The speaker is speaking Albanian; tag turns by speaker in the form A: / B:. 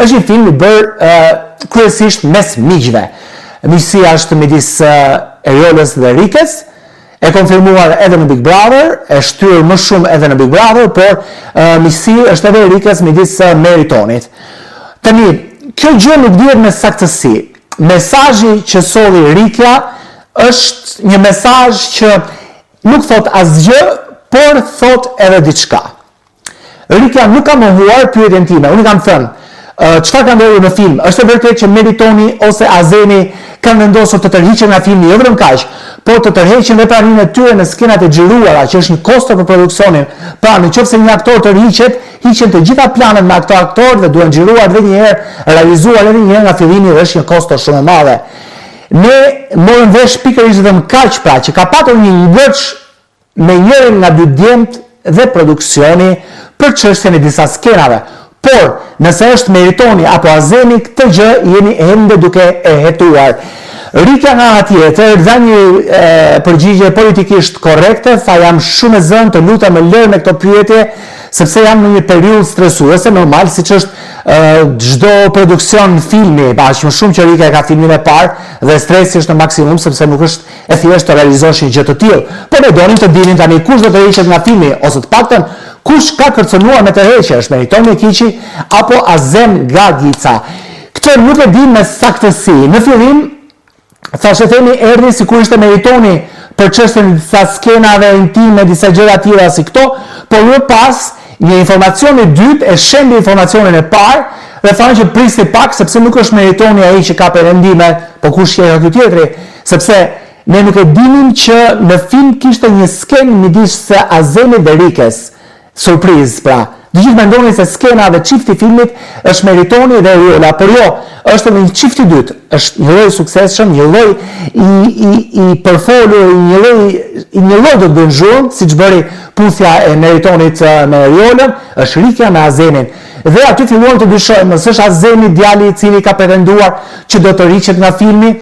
A: Është një film i bërë kryesisht mes miqve. Miqësia është midis Eriolës dhe Rikës, e konfirmuar edhe në Big Brother, e shtyrë më shumë edhe në Big Brother, por miqësi është edhe Rikës midis Meritonit. Tani, kjo gjë nuk dihet me saktësi. Mesazhi që solli Rikja është një mesazh që nuk thot asgjë, por thot edhe diçka. Rikja nuk ka mohuar pyetjen time. Unë kam thënë, çfarë ka ndodhur në film? Është e vërtetë që Meritoni ose Azemi kanë vendosur të tërhiqen nga filmi, jo vetëm kaq, por të tërheqin veprarinë e tyre në skenat e xhiruara, që është një kosto për produksionin. Pra, nëse një aktor tërhiqet, hiqen të gjitha planet me ato aktorë dhe duhen xhiruar edhe një herë, realizuar edhe një herë nga fillimi dhe është një kosto shumë e madhe. Ne morëm vesh pikërisht vetëm kaq pra, që ka patur një ngërç me njërin nga dy djemt dhe produksioni për çështjen e disa skenave. Por, nëse është Meritoni apo Azemi, këtë gjë jeni ende duke e hetuar. Rikja nga nga tjetër, dha një përgjigje politikisht korrekte, tha jam shumë e zënë, të lutem më lër me këto pyetje, sepse jam në një periudhë stresuese, normal, siç është çdo produksion filmi, aq më shumë që Rika e ka filmin e parë dhe stresi është në maksimum sepse nuk është e thjeshtë të realizosh një gjë të tillë. Por ne donim të dinim tani kush do të hiqet nga filmi ose të paktën kush ka kërcënuar me tërheqje, është Meritoni Kiçi apo Azem Gagica. Këtë nuk e di me saktësi. Në fillim thashë themi erdhi sikur ishte Meritoni për çështjen e disa skenave intime, disa gjëra të tjera si këto, por më pas një informacion i dytë e shembi informacionin e parë dhe thanë që prisni pak sepse nuk është Meritoni ai që ka perëndime, po kush që ky tjetri, sepse ne nuk e dinim që në film kishte një skenë midis Azemit dhe Rikës. Surprizë pra. Të gjithë mendonin se skena dhe çifti filmit është Meritoni dhe Eriola, por jo, është edhe një çift i dytë. Është një lloj suksesshëm, një lloj i përfolur, një lloj të dënxuar, siç bëri puthja e Meritonit me Eriolën, është Rikja me Azemin. Dhe aty filluan të dyshojmë, nëse është Azemi djali i cili ka pretenduar që do të riqet nga filmi,